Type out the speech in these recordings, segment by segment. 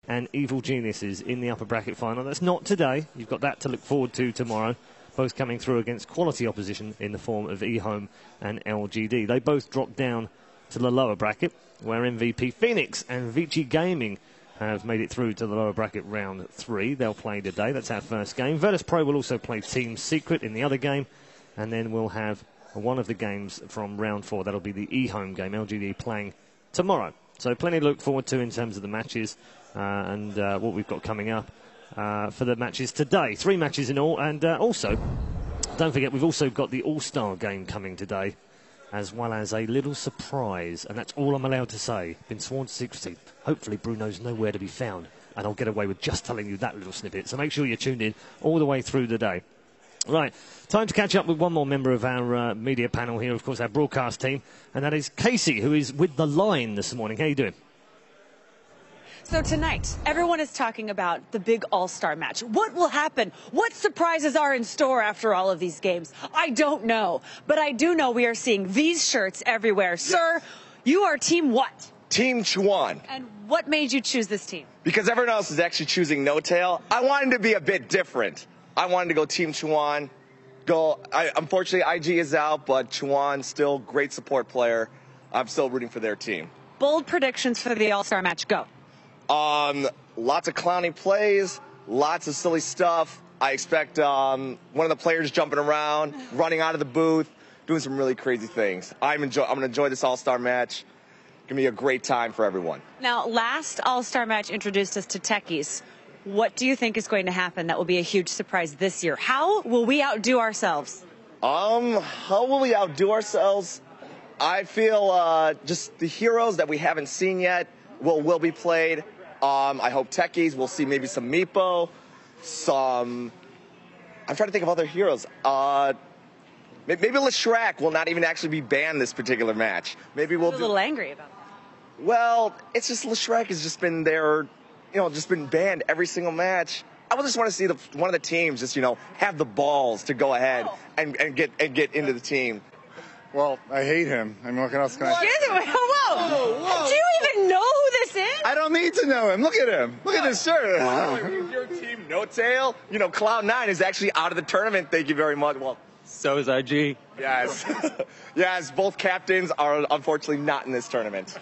and Evil Geniuses in the upper bracket final. That's not today. You've got that to look forward to tomorrow. Both coming through against quality opposition in the form of eHome and LGD. They both dropped down to the lower bracket, where MVP Phoenix and Vici Gaming have made it through to the lower bracket round 3. They'll play today. That's our first game. Virtus Pro will also play Team Secret in the other game, and then we'll have one of the games from round 4. That'll be the eHome game, LGD playing tomorrow. So plenty to look forward to in terms of the matches and what we've got coming up for the matches today. 3 matches in all, and also, don't forget, we've also got the All-Star game coming today, as well as a little surprise, and that's all I'm allowed to say. Been sworn to secrecy. Hopefully Bruno's nowhere to be found, and I'll get away with just telling you that little snippet. So make sure you're tuned in all the way through the day. Right, time to catch up with one more member of our media panel here, of course, our broadcast team, and that is Casey, who is with the line this morning. How you doing? So tonight, everyone is talking about the big all-star match. What will happen? What surprises are in store after all of these games? I don't know. But I do know we are seeing these shirts everywhere. Yes. Sir, you are team what? Team Chuan. And what made you choose this team? Because everyone else is actually choosing No Tail. I wanted to be a bit different. I wanted to go Team Chuan. Unfortunately, IG is out, but Chuan still great support player. I'm still rooting for their team. Bold predictions for the all-star match. Go. Lots of clowny plays, lots of silly stuff. I expect one of the players jumping around, running out of the booth, doing some really crazy things. I'm going to enjoy this all-star match. It's going to be a great time for everyone. Now, last all-star match introduced us to techies. What do you think is going to happen that will be a huge surprise this year? How will we outdo ourselves? How will we outdo ourselves? I feel just the heroes that we haven't seen yet will be played. I hope techies will see maybe some Meepo, I'm trying to think of other heroes. Maybe Leshrac will not even actually be banned this particular match. Maybe we'll a little angry about that. Well, it's just Leshrac has just been there, just been banned every single match. I would just want to see one of the teams just, have the balls to go ahead and get into the team. Well, I hate him. I mean, what else can I say? Whoa. Do you even know who this is? I don't need to know him. Look at him. Look at this shirt. If your team No Tail, Cloud9 is actually out of the tournament. Thank you very much. Well, so is IG. Yes. Yes, both captains are unfortunately not in this tournament.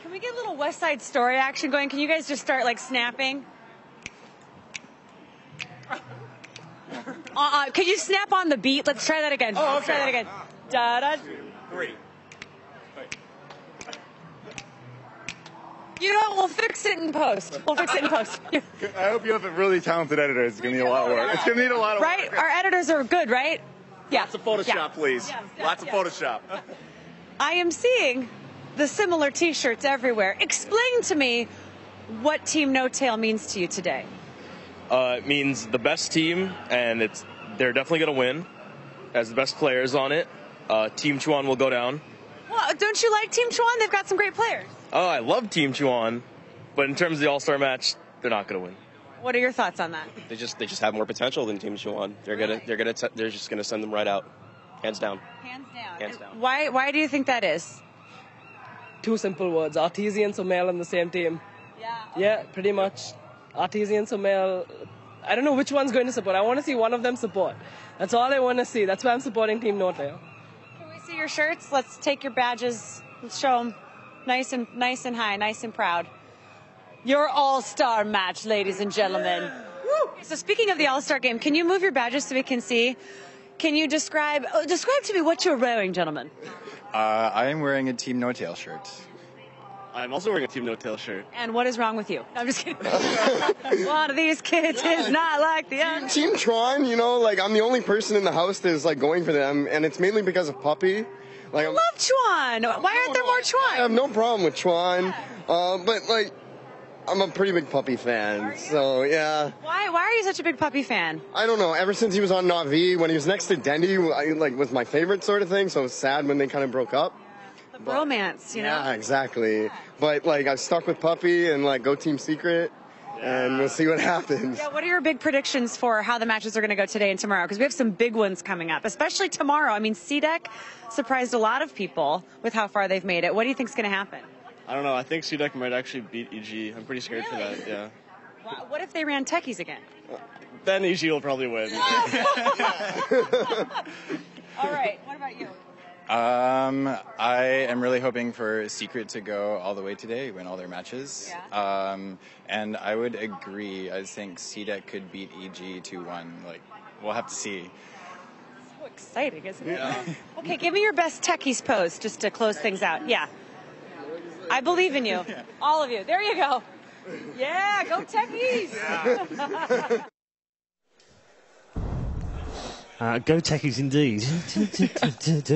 Can we get a little West Side Story action going? Can you guys just start, snapping? Could you snap on the beat? Let's try that again. Oh, okay. Let's try that again. Da-da. 2, 3. You know what? We'll fix it in post. I hope you have a really talented editor. It's going to need a lot of work. It's going to need a lot of work. Right? Our editors are good, right? Yeah. Lots of Photoshop, please. Yes, Lots of Photoshop. I am seeing the similar T-shirts everywhere. Explain to me what Team No Tail means to you today. It means the best team, and they're definitely going to win. Has the best players on it. Team Chuan will go down. Well, don't you like Team Chuan? They've got some great players. Oh, I love Team Chuan, but in terms of the All-Star match, they're not going to win. What are your thoughts on that? They just have more potential than Team Chuan. They're just gonna send them right out, hands down. Hands down. Why do you think that is? 2 simple words: Artesian, Sumail on the same team. Yeah. Yeah, pretty much. Artesian, Sumail. I don't know which one's going to support. I want to see one of them support. That's all I want to see. That's why I'm supporting Team No Tail. Can we see your shirts? Let's take your badges. Let's show them. Nice and high, nice and proud. Your all-star match, ladies and gentlemen. Woo! So speaking of the all-star game, can you move your badges so we can see? Can you describe to me what you're wearing, gentlemen? I am wearing a Team No Tail shirt. I'm also wearing a Team No Tail shirt. And what is wrong with you? No, I'm just kidding. One of these kids is not like the other. Team Chuan, I'm the only person in the house that is going for them, and it's mainly because of Puppy. I love Chuan. Why aren't there more Chuan? I have no problem with Chuan, but I'm a pretty big Puppy fan, so yeah. Why are you such a big Puppy fan? I don't know. Ever since he was on Na'Vi, when he was next to Dendy, was my favorite sort of thing. So it was sad when they kind of broke up. The bromance, you know. Yeah, exactly. But I'm stuck with Puppy and go Team Secret, and we'll see what happens. Yeah. What are your big predictions for how the matches are going to go today and tomorrow? Because we have some big ones coming up, especially tomorrow. I mean, CDEC surprised a lot of people with how far they've made it. What do you think is going to happen? I don't know. I think CDEC might actually beat EG. I'm pretty scared for that, yeah. What if they ran techies again? Then EG will probably win. All right. What about you? I am really hoping for Secret to go all the way today, win all their matches. Yeah. And I would agree. I think CDEC could beat EG 2-1. Like, we'll have to see. So exciting, isn't it? Yeah. Okay, give me your best techies pose just to close things out. Yeah. I believe in you. All of you. There you go. Yeah, go techies. Yeah. Go techies indeed.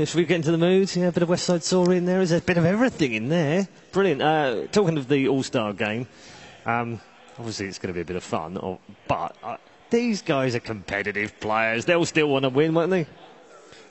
Should we get into the mood? Yeah, a bit of West Side Story in there. There's a bit of everything in there. Brilliant. Talking of the All-Star game, obviously it's going to be a bit of fun, but these guys are competitive players. They'll still want to win, won't they?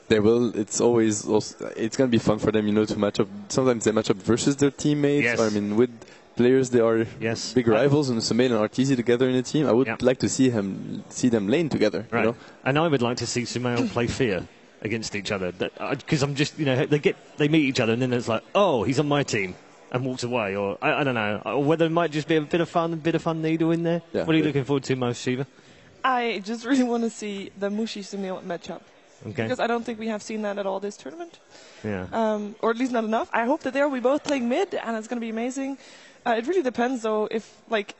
They will. It's always it's going to be fun for them, to match up. Sometimes they match up versus their teammates. Yes. Or, with players, they are big rivals, and Sumail and RTZ together in a team. I would like to see them lane together. Right. And I would like to see Sumail play Fear against each other, because I'm just they meet each other and then it's like, oh, he's on my team, and walks away, or I don't know, or whether it might just be a bit of fun needle in there. Yeah, what are you looking forward to most, Shiva? I just really want to see the Mushi Sumail matchup. Okay. Because I don't think we have seen that at all this tournament. Yeah. Or at least not enough. I hope that they'll be both playing mid, and it's going to be amazing. It really depends, though, if, like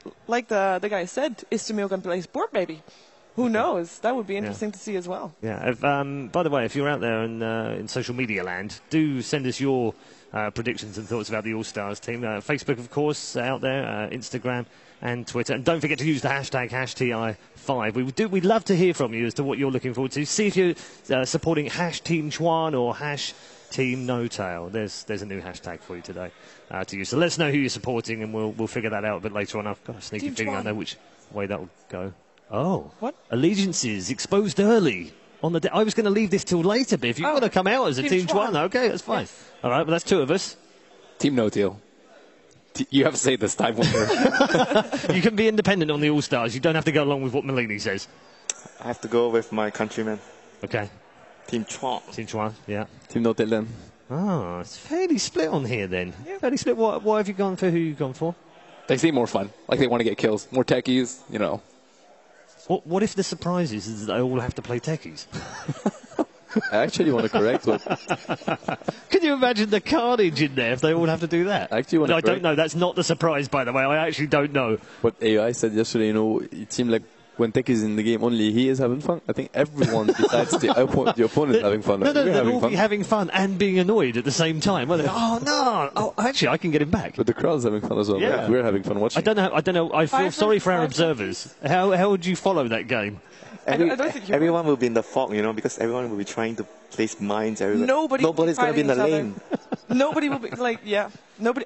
the guy said, is Sumail going to play Sport Baby? Who knows? That would be interesting to see as well. Yeah. By the way, if you're out there in social media land, do send us your predictions and thoughts about the All-Stars team. Facebook, of course, out there, Instagram and Twitter. And don't forget to use the hashtag #HTI5. We'd love to hear from you as to what you're looking forward to. See if you're supporting #Team Chuan or #Team No Tail. There's a new hashtag for you today to use. So let us know who you're supporting, and we'll figure that out a bit later on. I've got a sneaky feeling I know which way that will go. Oh, what? Allegiances exposed early on the day. I was going to leave this till later, Biff. You've got to come out as a Team Chuan. Okay, that's fine. Yes. All right, but that's two of us. Team No Tail. You have to say this time. You can be independent on the All-Stars. You don't have to go along with what Malini says. I have to go with my countrymen. Okay. Team Chuan. Team Chuan, yeah. Team No Tail then. Oh, it's fairly split on here then. Yeah, fairly split. What have you gone for? Who you gone for? They seem more fun. Like they want to get kills. More techies, What if the surprise is that they all have to play techies? I actually want to correct what. Can you imagine the carnage in there if they all have to do that? I actually want to I don't know. That's not the surprise, by the way. I actually don't know. What AI said yesterday, it seemed like when Tech is in the game, only he is having fun. I think everyone besides the opponent is having fun. No, they're all having fun and being annoyed at the same time. Well, oh, no. Oh, actually, I can get him back. But the crowd's having fun as well. Yeah. Right? We're having fun watching. I don't know. I feel sorry for our observers. How would you follow that game? I don't think everyone will be in the fog, because everyone will be trying to place mines everywhere. Nobody's going to be in the lane. Nobody will be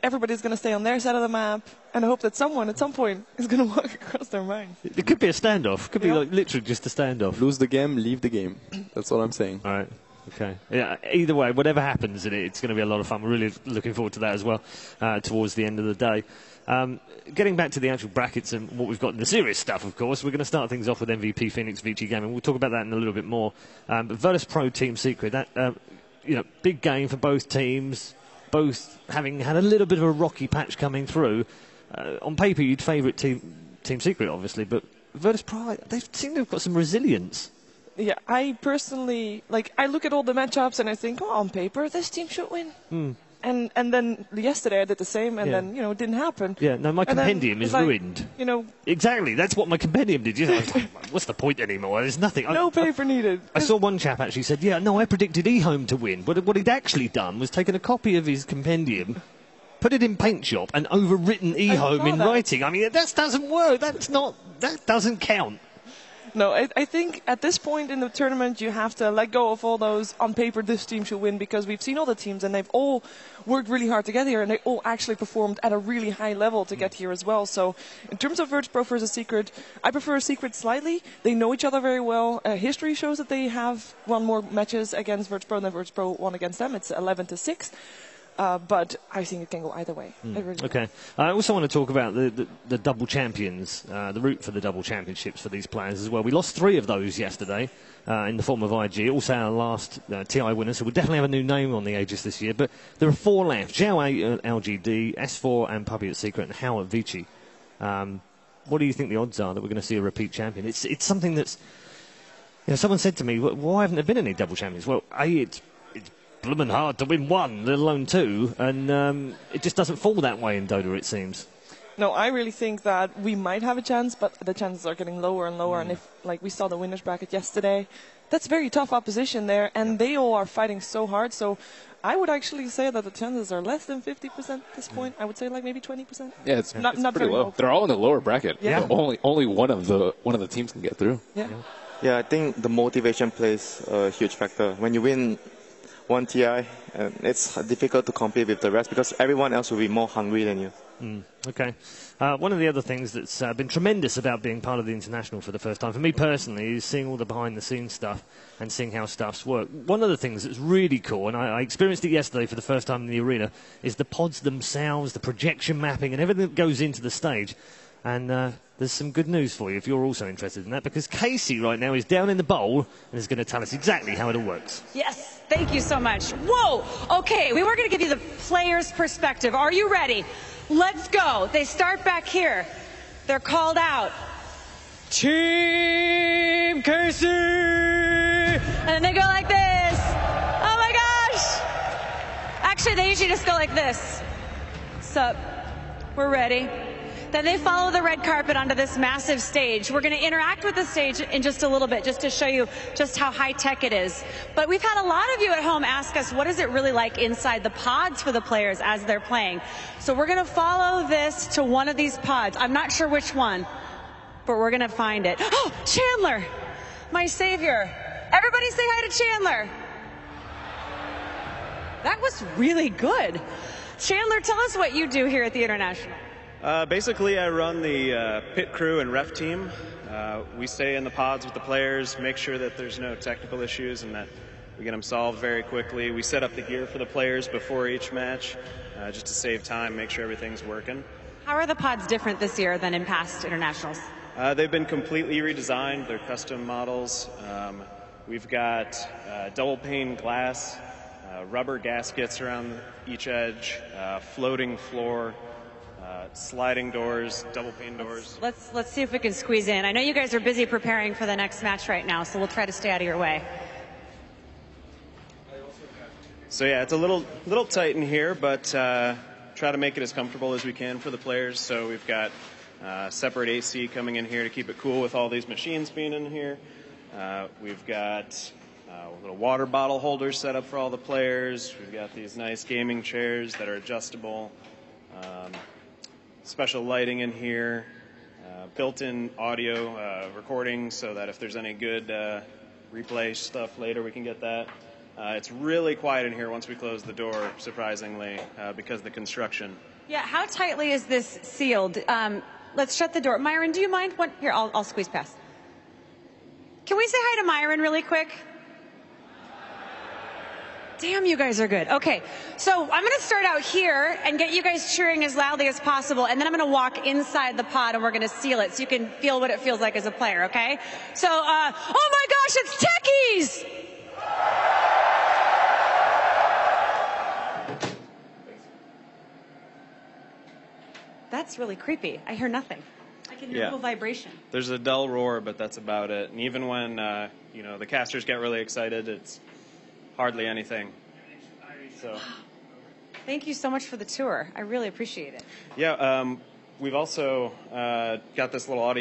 everybody's going to stay on their side of the map and hope that someone at some point is going to walk across their mine. It could be a standoff. It could be literally just a standoff. Lose the game, leave the game. That's what I'm saying. All right. Okay. Yeah. Either way, whatever happens in it, it's going to be a lot of fun. We're really looking forward to that as well towards the end of the day. Getting back to the actual brackets and what we've got in the serious stuff, of course, we're going to start things off with MVP Phoenix Vici Gaming. We'll talk about that in a little bit more. But Virtus Pro Team Secret, that big game for both teams, both having had a little bit of a rocky patch coming through. On paper, you'd favourite Team Secret, obviously, but Virtus Pro, they seem to have got some resilience. Yeah, I personally, I look at all the matchups and I think, on paper, this team should win. And then yesterday I did the same, and then it didn't happen. Yeah, no, my compendium is ruined. Exactly, that's what my compendium did. What's the point anymore? There's nothing. No paper needed. I saw one chap actually said, I predicted eHome to win. But what he'd actually done was taken a copy of his compendium, put it in Paint Shop, and overwritten eHome in writing. I mean, that doesn't work. That doesn't count. No, I think at this point in the tournament you have to let go of all those on paper this team should win, because we've seen all the teams and they've all worked really hard to get here and they all actually performed at a really high level to get here as well. So in terms of Virtus Pro versus Secret, I prefer Secret slightly. They know each other very well. History shows that they have won more matches against Virtus Pro than Virtus Pro won against them. It's 11-6. But I think it can go either way. Okay. I also want to talk about the double champions, the route for the double championships for these players as well. We lost 3 of those yesterday in the form of IG. Also our last TI winners, so we'll definitely have a new name on the Aegis this year. But there are 4 left. Zhao at LGD, S4 and Puppy at Secret, and Hao at Vici. what do you think the odds are that we're going to see a repeat champion? It's something that's, someone said to me, why haven't there been any double champions? Well, it's blooming hard to win one, let alone two, and it just doesn't fall that way in Dota, it seems. No, I really think that we might have a chance, but the chances are getting lower and lower. And if, like we saw the winners bracket yesterday, that's very tough opposition there, and they all are fighting so hard. So I would actually say that the chances are less than 50% at this point. I would say like maybe 20%. Yeah, it's not pretty very low. low. They're all in the lower bracket. Yeah. Only one of the teams can get through. Yeah. Yeah, I think the motivation plays a huge factor. When you win one TI, it's difficult to compete with the rest because everyone else will be more hungry than you. Okay. One of the other things that's been tremendous about being part of the International for the first time, for me personally, is seeing all the behind-the-scenes stuff and seeing how stuffs work. One of the things that's really cool, and I experienced it yesterday for the first time in the arena, is the pods themselves, the projection mapping, and everything that goes into the stage. And there's some good news for you if you're also interested in that, because Casey right now is down in the bowl and is going to tell us exactly how it all works. Yes, thank you so much. Whoa, okay, we were going to give you the player's perspective. Are you ready? Let's go. They start back here. They're called out. Team Casey! And then they go like this. Oh my gosh! Actually, they usually just go like this. Sup? We're ready. Then they follow the red carpet onto this massive stage. We're going to interact with the stage in just a little bit, just to show you just how high-tech it is. But we've had a lot of you at home ask us, what is it really like inside the pods for the players as they're playing? So we're going to follow this to one of these pods. I'm not sure which one, but we're going to find it. Oh, Chandler, my savior. Everybody say hi to Chandler. That was really good. Chandler, tell us what you do here at the International. Basically, I run the pit crew and ref team. We stay in the pods with the players, make sure that there's no technical issues and that we get them solved very quickly. We set up the gear for the players before each match just to save time, make sure everything's working. How are the pods different this year than in past internationals? They've been completely redesigned. They're custom models. We've got double pane glass, rubber gaskets around each edge, floating floor, sliding doors, double pane doors. Let's see if we can squeeze in. I know you guys are busy preparing for the next match right now, so we'll try to stay out of your way. So yeah, it's a little tight in here, but try to make it as comfortable as we can for the players. So we've got separate AC coming in here to keep it cool with all these machines being in here. We've got little water bottle holders set up for all the players. We've got these nice gaming chairs that are adjustable. Special lighting in here, built-in audio recording so that if there's any good replay stuff later, we can get that. It's really quiet in here once we close the door, surprisingly, because of the construction. Yeah, how tightly is this sealed? Let's shut the door. Myron, do you mind? Here, I'll squeeze past. Can we say hi to Myron really quick? Damn, you guys are good. Okay, so I'm going to start out here and get you guys cheering as loudly as possible, and then I'm going to walk inside the pod and we're going to seal it so you can feel what it feels like as a player, okay? So, oh my gosh, it's Techies! That's really creepy. I hear nothing. I can hear a little vibration. There's a dull roar, but that's about it. And even when, the casters get really excited, it's hardly anything. So, thank you so much for the tour. I really appreciate it. Yeah, we've also got this little audio